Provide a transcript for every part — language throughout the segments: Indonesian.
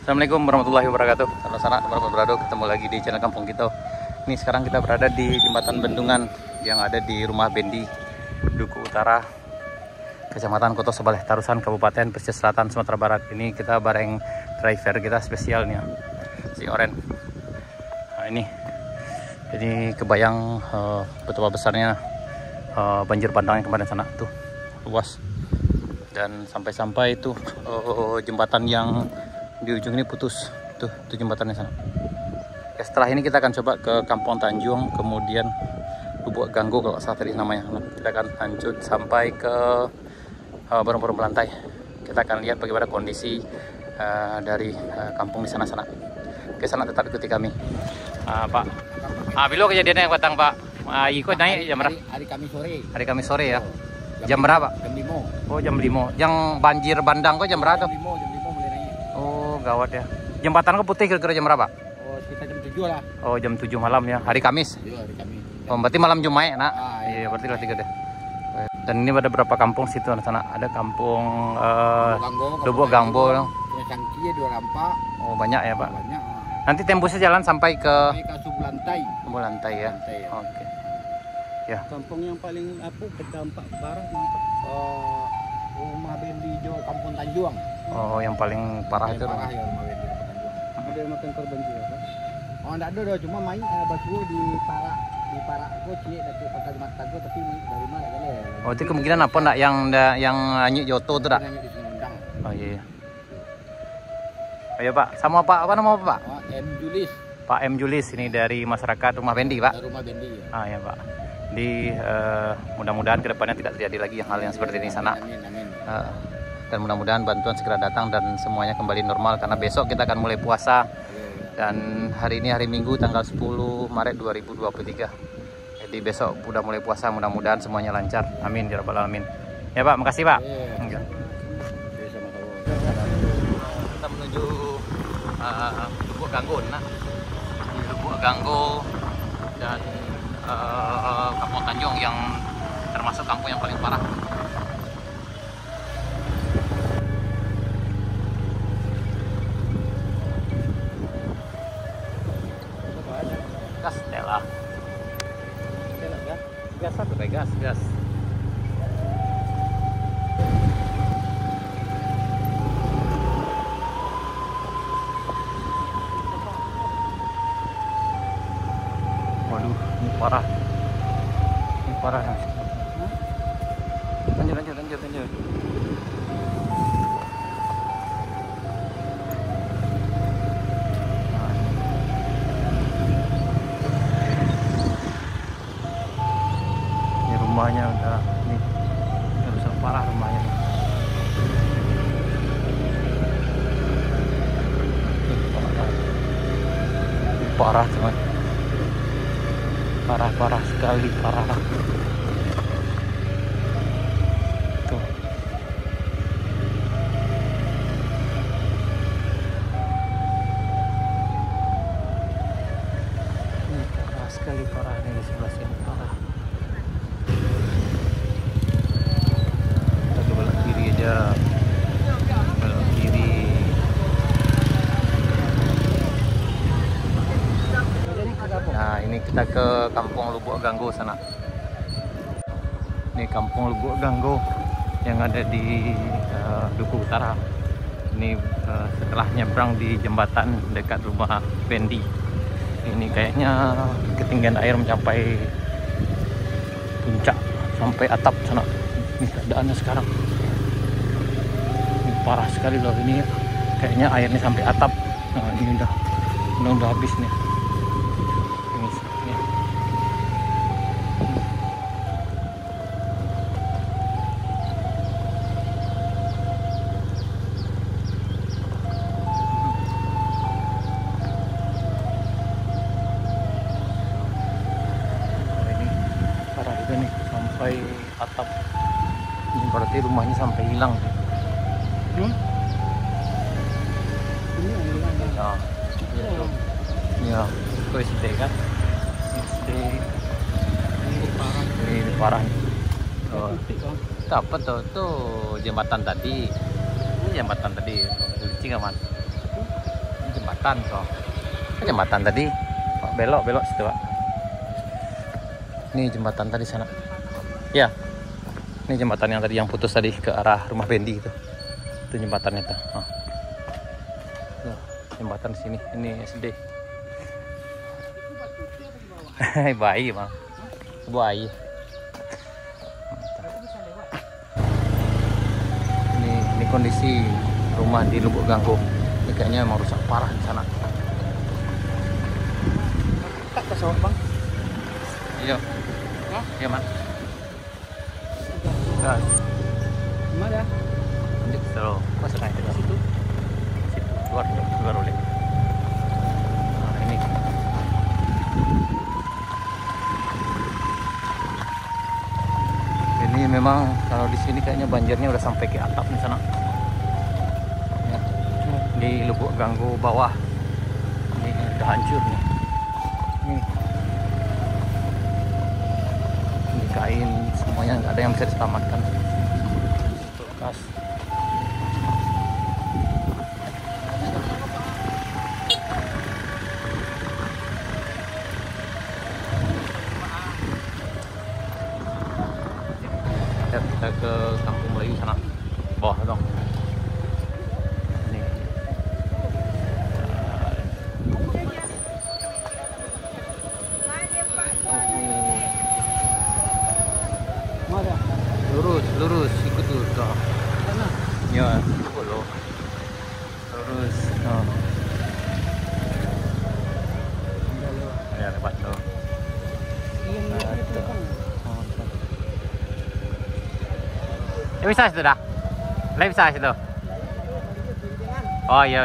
Assalamualaikum warahmatullahi wabarakatuh. Salam berada ketemu lagi di channel Kampung Kita. Ini sekarang kita berada di jembatan bendungan yang ada di rumah Bendi, Duku Utara, Kecamatan Koto Sebaleh Tarusan, Kabupaten Pesisir Selatan, Sumatera Barat. Ini kita bareng driver kita spesialnya, si Oren. Nah, ini jadi kebayang betapa besarnya banjir bandang yang kemarin sana tuh, luas. Dan sampai-sampai itu jembatan yang di ujung ini putus tuh jembatannya sana. Ya, setelah ini kita akan coba ke Kampung Tanjung, kemudian Lubuk Ganggo kalau salah tadi namanya. Kita akan lanjut sampai ke Burung-Burung Belantai. Kita akan lihat bagaimana kondisi dari kampung di sana-sana. Ke sana tetap ikuti kami. Pak, bilo kejadiannya yang batang Pak. Ikut naik jam berapa? Hari Kamis sore. Hari Kamis sore ya. Jam berapa? Jam 5. Oh, jam 5. Yang banjir bandang kok jam berapa? Jam 5 mulai naik. Oh, gawat ya. Jembatan ke Putih kira-kira jam berapa? Oh, sekitar jam 7 lah. Oh, jam 7 malam ya. Hari Kamis. Iya, hari Kamis. Oh, berarti malam Jumat, nak. Iya, Berarti lah 3 deh. Dan ini ada beberapa kampung situ sana. Ada kampung Lubuk Ganggo. Cangki ya, 2 rampak. Oh, banyak ya, Pak. Banyak. Nanti tembusnya jalan sampai ke Subulantai. Subulantai ya. Lantai, ya. Oke. Ya. Kampung yang paling berdampak parah rumah Bendi Jo Kampung Tanjung. Oh, yang paling parah itu. Parah ya rumah Bendi Kampung Tanjung. Ada yang makan korban juga kan? Oh, enggak ada, cuma main batu di parak koci dari Kalimantan Tangguh, tapi dari mana kali ya? Oh, itu kemungkinan apa enggak yang Anyik Joto itu enggak? Oh iya. Ayo Pak, sama Pak apa nama Pak? M Julis. Pak M Julis ini dari masyarakat Rumah Bendi, Pak. Rumah Bendi ya. Ah ya, Pak. Di mudah-mudahan kedepannya tidak terjadi lagi hal yang seperti ini sana. Amin, amin. Dan mudah-mudahan bantuan segera datang dan semuanya kembali normal, karena besok kita akan mulai puasa. Dan hari ini hari Minggu tanggal 10 Maret 2023. Jadi besok udah mulai puasa, mudah-mudahan semuanya lancar. Amin ya rabbal alamin. Ya Pak, makasih Pak. Iya. Kita menuju Lubuk Ganggo, nah. Di Lubuk Ganggo dan Kampung Tanjung yang termasuk kampung yang paling parah. Gas Stella. Gas satu gas. Waduh, ini parah. Ini parah. Lanjut. Ini rumahnya udah rusak parah rumahnya. Parah teman. Parah sekali, parah. Tuh. Ini parah sekali, parah nih di sebelah sini, parah. Kita ke belakang kiri aja. Belakang kiri. Nah, ini kita ke Kampung Lubuk Ganggo sana. Ini Kampung Lubuk Ganggo yang ada di Duku Utara. Ini setelah nyebrang di jembatan dekat rumah Bendi. Ini kayaknya ketinggian air mencapai puncak sampai atap sana. Ini keadaannya sekarang. Ini parah sekali loh, ini kayaknya airnya sampai atap. Nah, ini udah habis nih. Nih sampai atap, ini berarti rumahnya sampai hilang. Ya, itu SD kan? SD ini parah. Oh, dapat tuh jembatan tadi. Ini jembatan tadi. Lucu nggak, Mas? jembatan so. Jembatan tadi. Oh, belok situ, Pak. Ini jembatan tadi sana. Ya. Ini jembatan yang tadi yang putus tadi ke arah rumah Bendi itu. Itu jembatannya tuh. Oh. Tuh, jembatan sini. Ini SD. Bayi, Bang. Bayi. Ini kondisi rumah di Lubuk Ganggo. Ini kayaknya emang rusak parah di sana. Tak pesawat, Bang. Iya. Iya, Man. Gas. Gimana? Lanjut terus. Masuk aja ke situ. Situ. Keluar boleh. Nah, ini. Ini memang kalau di sini kayaknya banjirnya udah sampai ke atap di sana. Ya. Di Lubuk Ganggo bawah. Ini udah hancur nih. Ini kain semuanya nggak ada yang bisa diselamatkan. Bekas. Kita ke Kampung Melayu sana, bawah dong. Ini. Mana? Lurus ikut tuh. Sana. Ya, ikut lo. Lurus. Oh. Ya, lewat tuh. Bisa situ dah. Live bisa situ. Oh iya.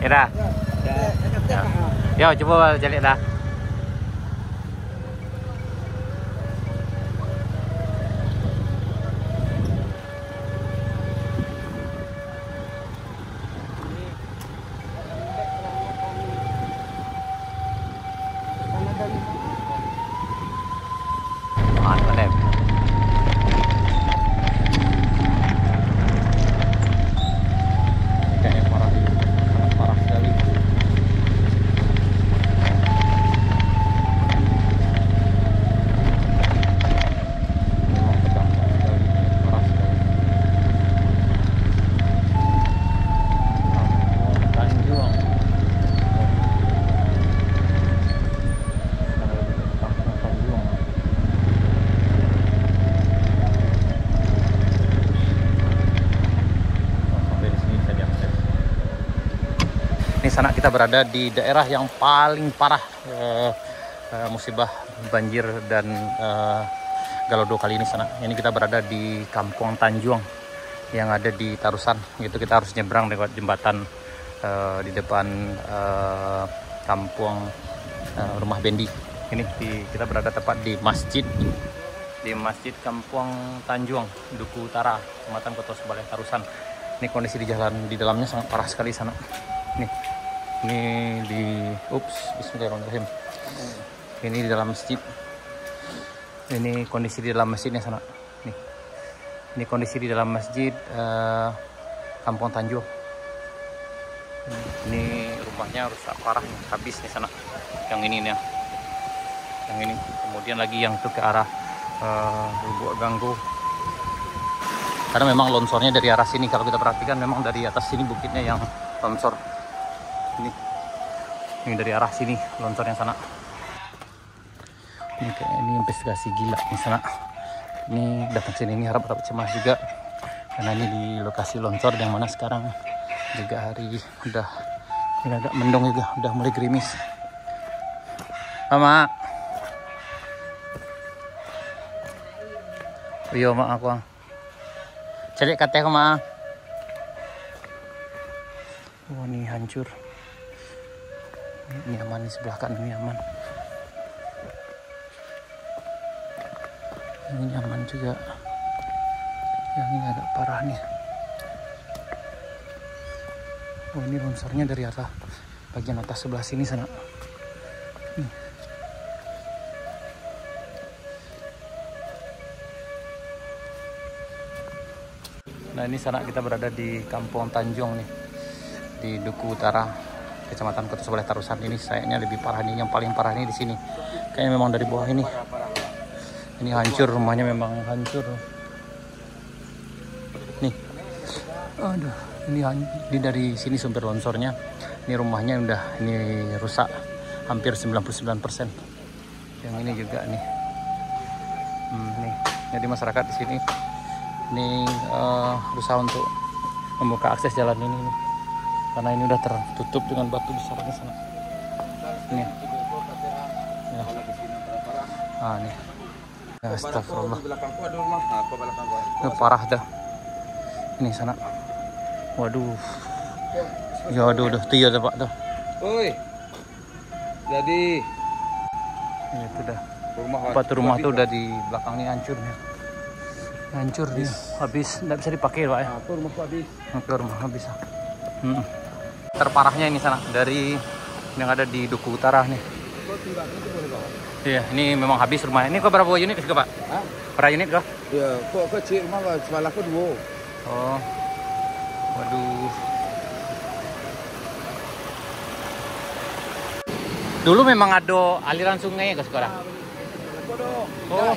Ya dah. Ya, coba jalik dah. Ini sana kita berada di daerah yang paling parah musibah banjir dan Galodo kali ini sana. Ini kita berada di Kampung Tanjuang yang ada di Tarusan. Gitu kita harus nyebrang lewat jembatan di depan kampung rumah Bendi. Ini kita berada tepat di masjid Kampung Tanjuang, Duku Utara, Kecamatan Koto Sebaleh, Tarusan. Ini kondisi di jalan di dalamnya sangat parah sekali sana. Ini di bismillahirrahmanirrahim. Ini di dalam masjid. Ini kondisi di dalam masjidnya sana. Ini kondisi di dalam masjid Kampung Tanjuang. Ini rumahnya rusak parah, habis nih sana. Yang ini nih. Yang ini. Kemudian lagi yang tuh ke arah Lubuk Ganggo. Karena memang longsornya dari arah sini. Kalau kita perhatikan memang dari atas sini bukitnya yang longsor. Ini dari arah sini loncornya sana. Ini kayak ini investigasi gila nih sana. Ini datang sini ini harap cemas juga karena ini di lokasi longsor yang mana sekarang juga hari udah ini agak mendung juga, udah mulai gerimis. Mama. Iya mak aku. Cari kate aku mak. Wah ini hancur. Ini aman, di sebelah kanan ini aman. Ini nyaman juga. Yang ini agak parah nih. Oh ini longsornya dari atas bagian atas sebelah sini sana. Nih. Nah ini sana kita berada di Kampung Tanjuang nih. di Duku Utara, Kecamatan Kota Sebelah Tarusan. Ini sayangnya lebih parah nih, yang paling parah nih di sini. Kayaknya memang dari bawah ini. Ini hancur, rumahnya memang hancur. Nih. Aduh, ini dari sini sumber longsornya. Ini rumahnya udah rusak hampir 99%. Yang ini juga nih. Nih. Jadi masyarakat di sini ini berusaha untuk membuka akses jalan ini nih. Karena ini udah tertutup dengan batu besar di sana. Ini. Ya. Nih. Astagfirullah. Itu parah dah. Ini sana. Waduh. Ya aduh, tuh ya Pak tuh. Oi. Jadi ini itu dah. Rumah tuh udah di belakang ini hancur nih. Hancur nih. Habis enggak bisa dipakai, Pak ya. rumahku habis. Rumah habis. Terparahnya ini sana dari yang ada di Duku Utara nih. Iya, ini memang habis rumahnya. Ini kok berapa unit sih, Pak? Hah? Berapa unit kok? Ya, kok kecil rumah sebelahku 2. Oh. Waduh. Dulu memang ada aliran sungai ke sekolah. Oh.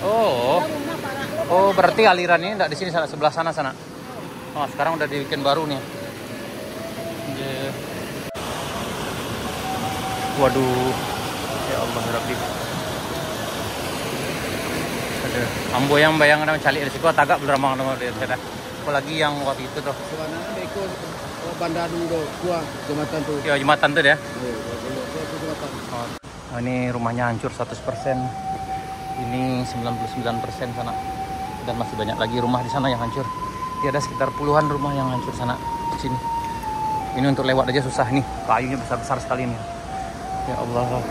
Oh. Oh, berarti aliran ini enggak di sini, sebelah sana. Oh, sekarang udah dibikin baru nih. Yeah. Waduh. Ya Allah, Rabbi. Ada ambo yang bayang nama calik di situ tagak belum ramang nama dia ada. Apalagi yang waktu itu tuh. Sebenarnya beko bandar dulu gua jembatan tuh. Ya, jembatan tuh ya. Oh, ini rumahnya hancur 100%. Ini 99% sana. Dan masih banyak lagi rumah di sana yang hancur. Dia ada sekitar puluhan rumah yang hancur sana di sini. Ini untuk lewat aja susah nih. Kayunya besar-besar sekali nih. Ya Allah.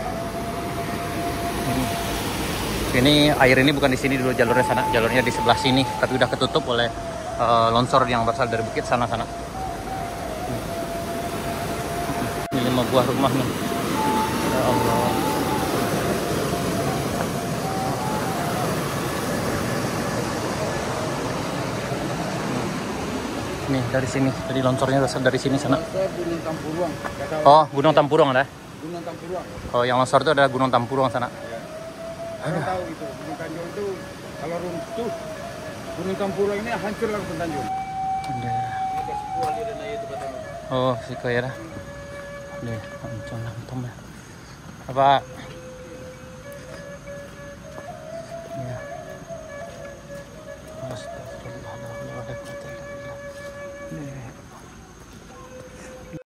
Ini air ini bukan di sini dulu jalurnya sana. Jalurnya di sebelah sini, tapi udah ketutup oleh longsor yang berasal dari bukit sana. Ini 5 buah rumah nih. Ya Allah. Nih dari sini, jadi longsornya berasal dari sini sana. Gunung Tampuruang. Oh, Gunung Tampuruang ada? Gunung Tampuruang. Oh, yang longsor itu ada Gunung Tampuruang sana. Saya tahu itu, Gunung Tanjung itu kalau runtuh Gunung Tampuruang ini hancur langsung Tanjung. Oh, siko ya dah. Nih, hancur ya. Apa